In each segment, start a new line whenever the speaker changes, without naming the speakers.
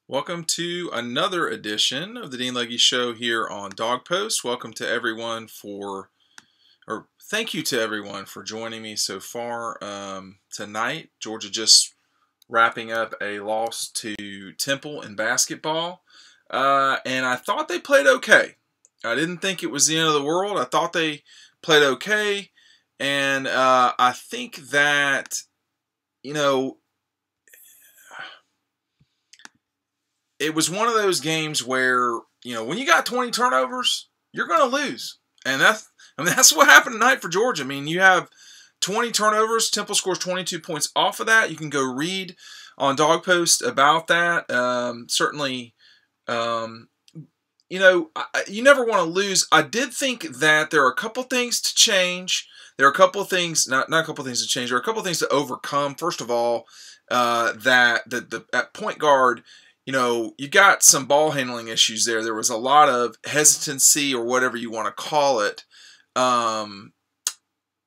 Welcome to another edition of the Dean Legge Show here on Dog Post. Welcome to everyone or thank you to everyone for joining me so far tonight. Georgia just wrapping up a loss to Temple in basketball, and I thought they played okay. I didn't think it was the end of the world. I thought they played okay, and I think that, you know, it was one of those games where, when you got 20 turnovers, you're going to lose. And that's what happened tonight for Georgia. I mean, you have 20 turnovers. Temple scores 22 points off of that. You can go read on Dog Post about that. Certainly, you never want to lose. I did think that there are a couple things to change. There are a couple of things, not a couple of things to change. There are a couple of things to overcome. First of all, at point guard, you got some ball handling issues there. There was a lot of hesitancy, or whatever you want to call it,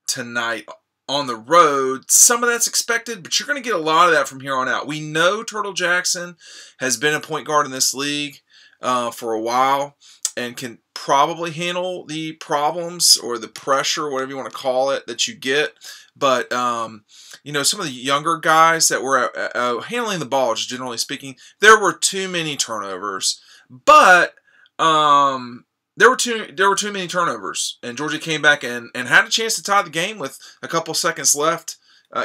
tonight on the road. Some of that's expected, but you're going to get a lot of that from here on out. We know Turtle Jackson has been a point guard in this league for a while and can probably handle the problems or the pressure, whatever you want to call it, that you get. But, some of the younger guys that were handling the ball, just generally speaking, there were too many turnovers. But there were too many turnovers. And Georgia came back and had a chance to tie the game with a couple seconds left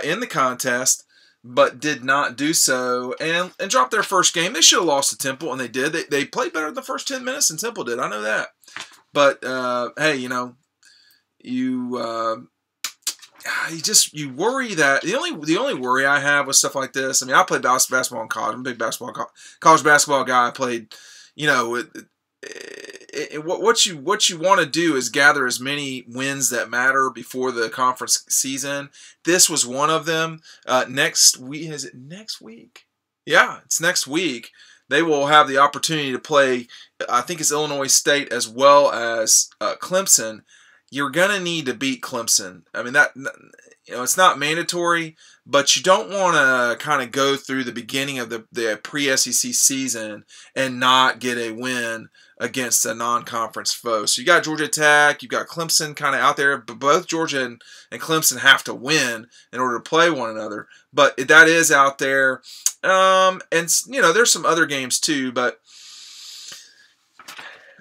in the contest, but did not do so and dropped their first game. They should have lost to Temple, and they did. They played better in the first 10 minutes than Temple did. I know that. But, hey, you worry that the only worry I have with stuff like this. I mean, I played basketball in college. I'm a big college basketball guy. I played, what you want to do is gather as many wins that matter before the conference season. This was one of them. Next week, is it next week? Yeah, it's next week. They will have the opportunity to play, I think it's Illinois State as well as Clemson. You're going to need to beat Clemson. I mean, it's not mandatory, but you don't want to kind of go through the beginning of the pre-SEC season and not get a win against a non-conference foe. So you got Georgia Tech, you've got Clemson kind of out there, but both Georgia and Clemson have to win in order to play one another. But that is out there. And, there's some other games too, but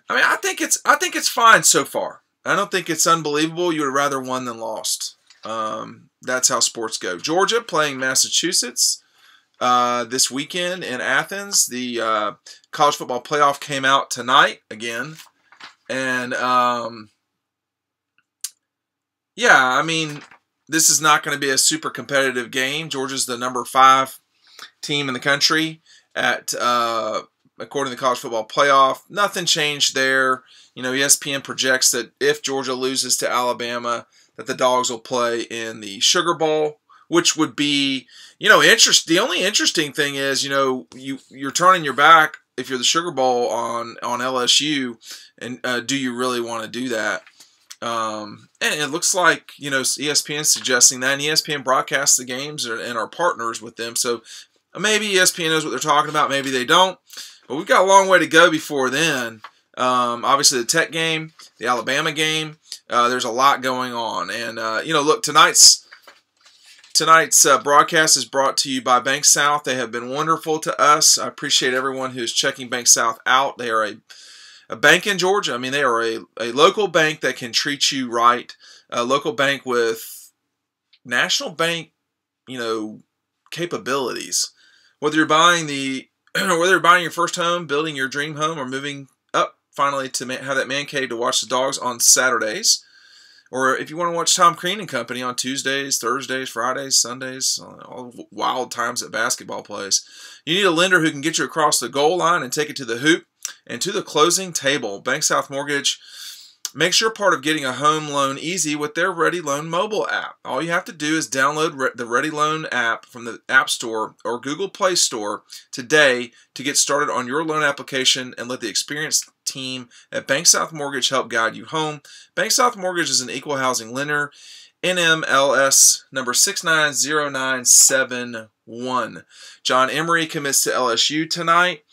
I mean, I think it's fine so far. I don't think it's unbelievable. You would have rather won than lost. That's how sports go. Georgia playing Massachusetts this weekend in Athens. The college football playoff came out tonight again. And, this is not going to be a super competitive game. Georgia's the number 5 team in the country according to the college football playoff. Nothing changed there. ESPN projects that if Georgia loses to Alabama, that the Dogs will play in the Sugar Bowl, which would be, The only interesting thing is, you're turning your back if you're the Sugar Bowl on LSU, and do you really want to do that? And it looks like, ESPN suggesting that, and ESPN broadcasts the games and are partners with them. So maybe ESPN knows what they're talking about, maybe they don't. But we've got a long way to go before then. Obviously, the Tech game, the Alabama game, there's a lot going on. And, look, tonight's broadcast is brought to you by Bank South. They have been wonderful to us. I appreciate everyone who's checking Bank South out. They are a bank in Georgia. I mean, they are a local bank that can treat you right. A local bank with national bank, capabilities. Whether you're buying your first home, building your dream home, or moving up finally to have that man cave to watch the Dogs on Saturdays, or if you want to watch Tom Crean and Company on Tuesdays, Thursdays, Fridays, Sundays, all wild times that basketball plays, you need a lender who can get you across the goal line and take it to the hoop and to the closing table. Bank South Mortgage makes your part of getting a home loan easy with their Ready Loan mobile app. All you have to do is download the Ready Loan app from the App Store or Google Play Store today to get started on your loan application and let the experienced team at Bank South Mortgage help guide you home. Bank South Mortgage is an equal housing lender. NMLS number 69097 1. John Emery commits to LSU tonight.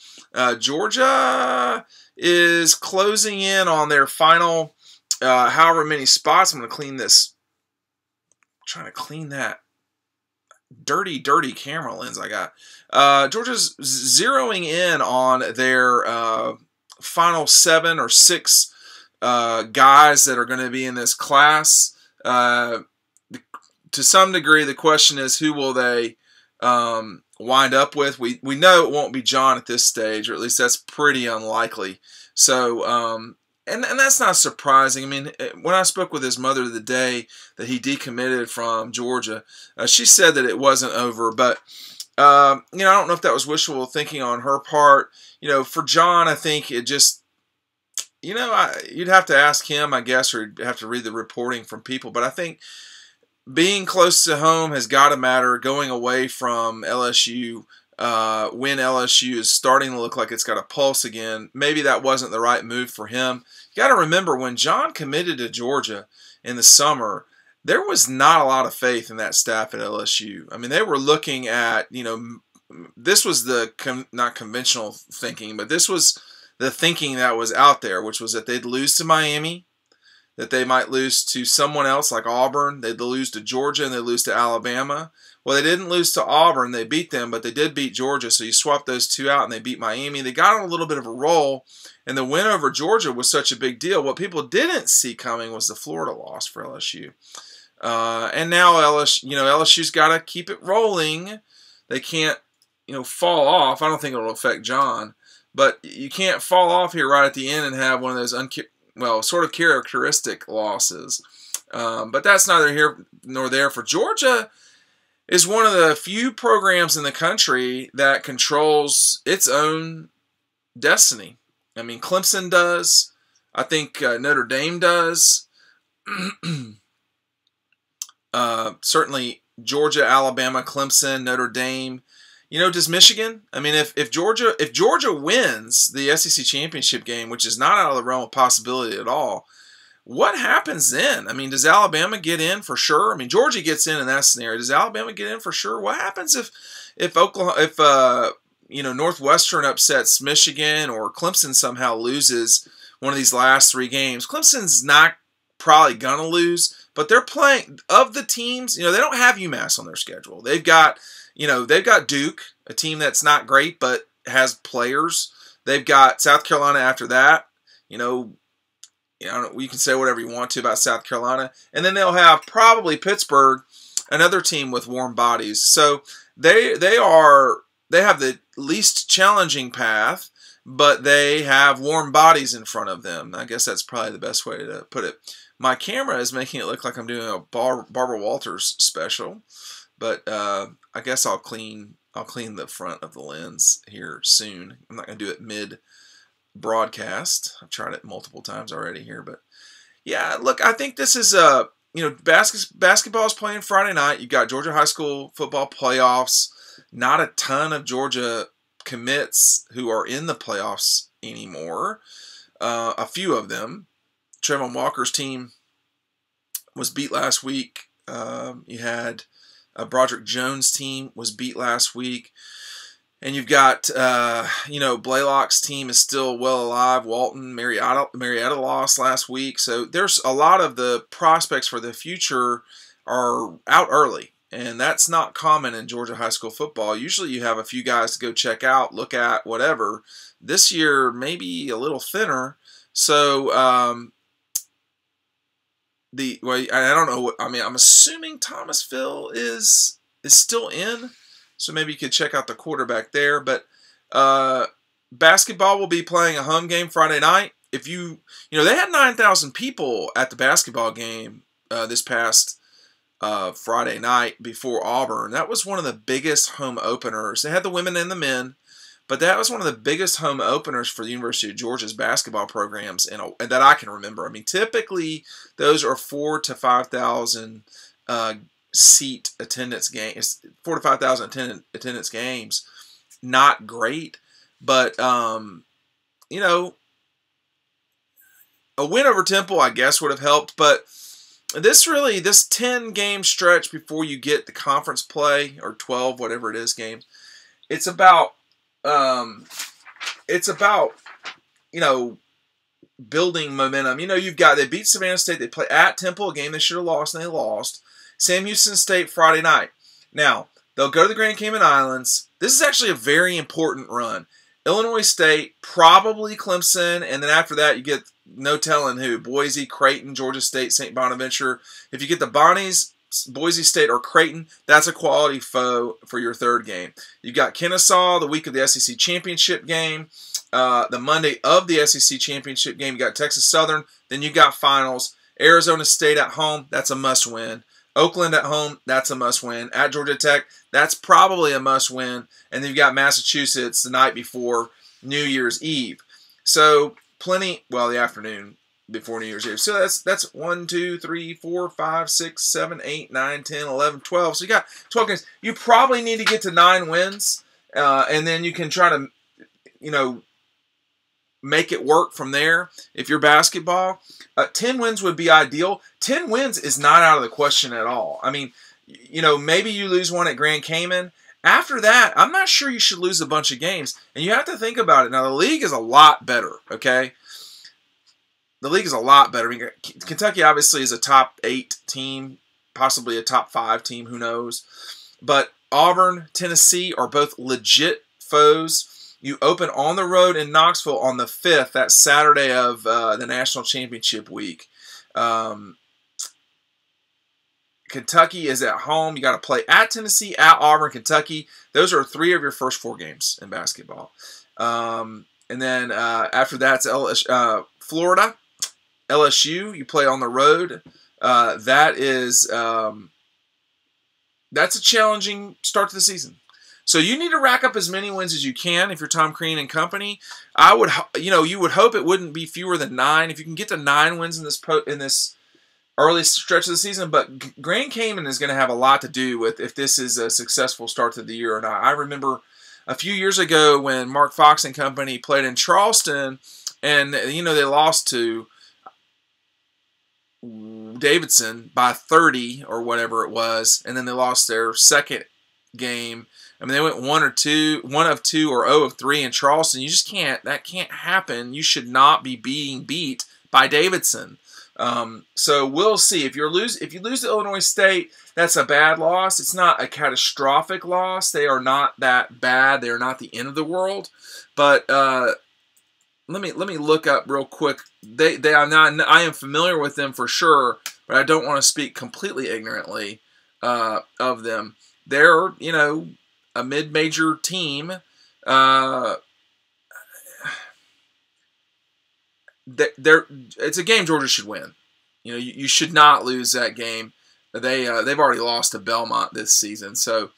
Georgia is closing in on their final however many spots. I'm going to clean this. I'm trying to clean that dirty camera lens I got. Georgia's zeroing in on their final 7 or 6 guys that are going to be in this class. To some degree, the question is, who will they wind up with? We know it won't be John at this stage, or at least that's pretty unlikely. So, and that's not surprising. I mean, when I spoke with his mother the day that he decommitted from Georgia, she said that it wasn't over. But, I don't know if that was wishful thinking on her part. For John, I think it just, you'd have to ask him, I guess, or you'd have to read the reporting from people. But I think being close to home has got to matter. Going away from LSU when LSU is starting to look like it's got a pulse again, maybe that wasn't the right move for him. You got to remember, when John committed to Georgia in the summer, there was not a lot of faith in that staff at LSU. I mean, they were looking at, this was the not conventional thinking, but this was the thinking that was out there, which was that they'd lose to Miami, that they might lose to someone else like Auburn, they'd lose to Georgia, and they'd lose to Alabama. Well, they didn't lose to Auburn. They beat them, but they did beat Georgia, so you swap those two out, and they beat Miami. They got on a little bit of a roll, and the win over Georgia was such a big deal. What people didn't see coming was the Florida loss for LSU. And now LSU's got to keep it rolling. They can't, fall off. I don't think it'll affect John, but you can't fall off here right at the end and have one of those sort of characteristic losses. But that's neither here nor there. For Georgia is one of the few programs in the country that controls its own destiny. I mean, Clemson does. I think Notre Dame does. Certainly Georgia, Alabama, Clemson, Notre Dame. Does Michigan? I mean, if Georgia wins the SEC championship game, which is not out of the realm of possibility at all, what happens then? I mean, does Alabama get in for sure? I mean, Georgia gets in that scenario. Does Alabama get in for sure? What happens if Northwestern upsets Michigan, or Clemson somehow loses one of these last 3 games? Clemson's not probably gonna lose, but they're playing, of the teams. They don't have UMass on their schedule. They've got Duke, a team that's not great but has players. They've got South Carolina after that. You can say whatever you want to about South Carolina. And then they'll have probably Pittsburgh, another team with warm bodies. So they have the least challenging path, but they have warm bodies in front of them. I guess that's probably the best way to put it. My camera is making it look like I'm doing a Barbara Walters special, but I guess I'll clean the front of the lens here soon. I'm not going to do it mid-broadcast. I've tried it multiple times already here, but yeah, look, I think this is basketball is playing Friday night. You've got Georgia high school football playoffs. Not a ton of Georgia commits who are in the playoffs anymore. A few of them. Trevon Walker's team was beat last week. You had Broderick Jones' team was beat last week. And you've got, Blaylock's team is still well alive. Walton, Marietta lost last week. So there's a lot of the prospects for the future are out early. And that's not common in Georgia high school football. Usually you have a few guys to go check out, look at, whatever. This year, maybe a little thinner. So, I don't know. I'm assuming Thomasville is still in. So maybe you could check out the quarterback there. But basketball will be playing a home game Friday night. If they had 9,000 people at the basketball game this past Friday night before Auburn. That was one of the biggest home openers. They had the women and the men, but that was one of the biggest home openers for the University of Georgia's basketball programs that I can remember. I mean, typically those are 4,000 to 5,000 seat attendance games, 4,000 to 5,000 attendance games. Not great, but a win over Temple, I guess, would have helped. But this 10-game stretch before you get the conference play, or 12, whatever it is, games. It's about building momentum. They beat Savannah State. They play at Temple, a game they should have lost, and they lost. Sam Houston State Friday night. Now, they'll go to the Grand Cayman Islands. This is actually a very important run. Illinois State, probably Clemson, and then after that you get no telling who. Boise, Creighton, Georgia State, St. Bonaventure. If you get the Bonnies, Boise State, or Creighton, that's a quality foe for your third game. You've got Kennesaw the week of the SEC Championship game. The Monday of the SEC Championship game, you got Texas Southern. Then you got finals. Arizona State at home, that's a must-win. Oakland at home, that's a must-win. At Georgia Tech, that's probably a must-win. And then you've got Massachusetts the night before New Year's Eve. So the afternoon before New Year's Eve. So that's 1, 2, 3, 4, 5, 6, 7, 8, 9, 10, 11, 12. So you got 12 games. You probably need to get to 9 wins, and then you can try to, make it work from there. If you're basketball, 10 wins would be ideal. 10 wins is not out of the question at all. I mean, maybe you lose one at Grand Cayman. After that, I'm not sure you should lose a bunch of games. And you have to think about it. Now, the league is a lot better, okay? The league is a lot better. I mean, Kentucky obviously is a top 8 team, possibly a top 5 team, who knows. But Auburn, Tennessee are both legit foes. You open on the road in Knoxville on the 5th, that Saturday of the National Championship week. Kentucky is at home. You got to play at Tennessee, at Auburn, Kentucky. Those are 3 of your first 4 games in basketball. And then after that, it's Florida, LSU. You play on the road. That's a challenging start to the season. So you need to rack up as many wins as you can if you're Tom Crean and company. You would hope it wouldn't be fewer than 9. If you can get to 9 wins in this early stretch of the season, but Grand Cayman is going to have a lot to do with if this is a successful start to the year or not. I remember a few years ago when Mark Fox and company played in Charleston, and they lost to Davidson by 30 or whatever it was, and then they lost their second game. I mean, they went 1 of 2 or 0 of 3 in Charleston. You just can't. That can't happen. You should not be being beat by Davidson. So we'll see. If you lose to Illinois State, that's a bad loss. It's not a catastrophic loss. They are not that bad. They are not the end of the world. But let me look up real quick. I am familiar with them for sure, but I don't want to speak completely ignorantly of them. They're a mid-major team. It's a game Georgia should win. You should not lose that game. They've already lost to Belmont this season, so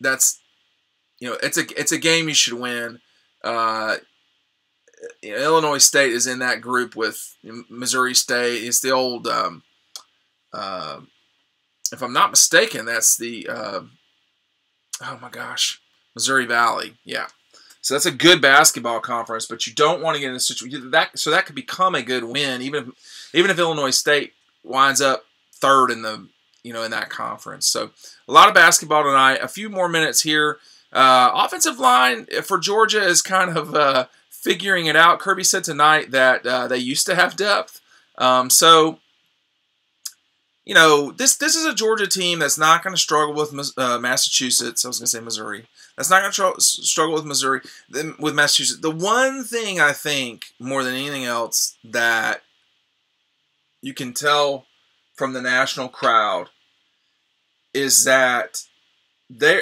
that's it's a game you should win. Illinois State is in that group with Missouri State. It's the old, if I'm not mistaken, that's the Missouri Valley. Yeah. So that's a good basketball conference, but you don't want to get in a situation so that could become a good win, even if Illinois State winds up third in the in that conference. So a lot of basketball tonight. A few more minutes here. Offensive line for Georgia is kind of figuring it out. Kirby said tonight that they used to have depth. So this is a Georgia team that's not going to struggle with Massachusetts. I was going to say Missouri. That's not going to struggle with Massachusetts. The one thing I think, more than anything else, that you can tell from the national crowd is that they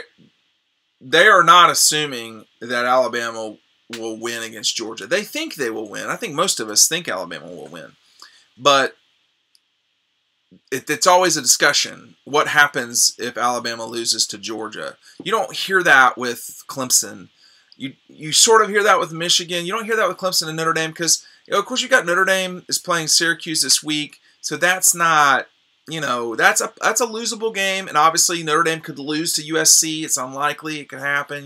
are not assuming that Alabama will win against Georgia. They think they will win. I think most of us think Alabama will win. But it's always a discussion. What happens if Alabama loses to Georgia? You don't hear that with Clemson. You sort of hear that with Michigan. You don't hear that with Clemson and Notre Dame because, of course, you've got Notre Dame is playing Syracuse this week. So that's not, that's a losable game. And obviously Notre Dame could lose to USC. It's unlikely. It could happen.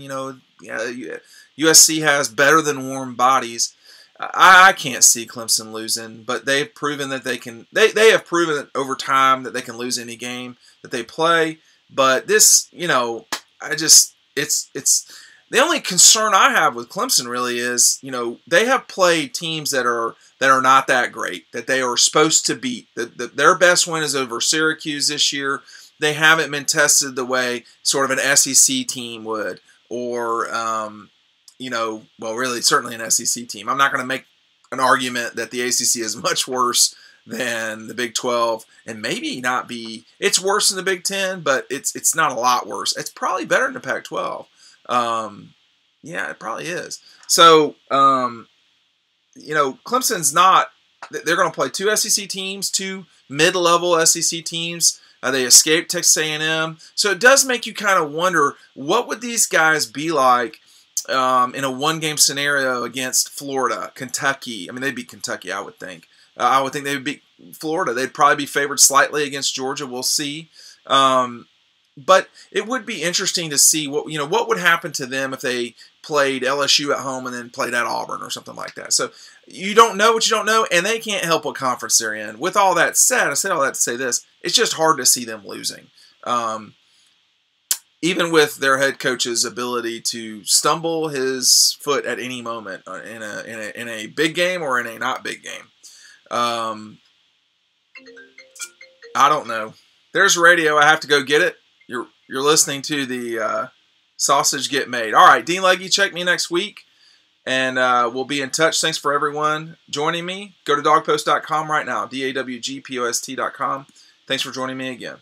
USC has better than warm bodies. I can't see Clemson losing, but they've proven that they can. They have proven over time that they can lose any game that they play. But this, it's the only concern I have with Clemson really is, they have played teams that are not that great, that they are supposed to beat. Their best win is over Syracuse this year. They haven't been tested the way sort of an SEC team would, or really, certainly an SEC team. I'm not going to make an argument that the ACC is much worse than the Big 12, and maybe not be. It's worse than the Big 10, but it's not a lot worse. It's probably better than the Pac 12. Yeah, it probably is. So, Clemson's not. They're going to play two SEC teams, two mid-level SEC teams. They escaped Texas A&M. So it does make you kind of wonder, what would these guys be like in a one-game scenario against Florida, Kentucky? I mean, they'd beat Kentucky, I would think. I would think they would beat Florida. They'd probably be favored slightly against Georgia. We'll see. But it would be interesting to see what would happen to them if they played LSU at home and then played at Auburn or something like that. So you don't know what you don't know, and they can't help what conference they're in. With all that said, I said all that to say this: it's just hard to see them losing, even with their head coach's ability to stumble his foot at any moment in a big game or in a not big game. I don't know. There's radio. I have to go get it. You're listening to the sausage get made. All right, Dean Legge, check me next week, and we'll be in touch. Thanks for everyone joining me. Go to dawgpost.com right now, DAWGPOST.com. Thanks for joining me again.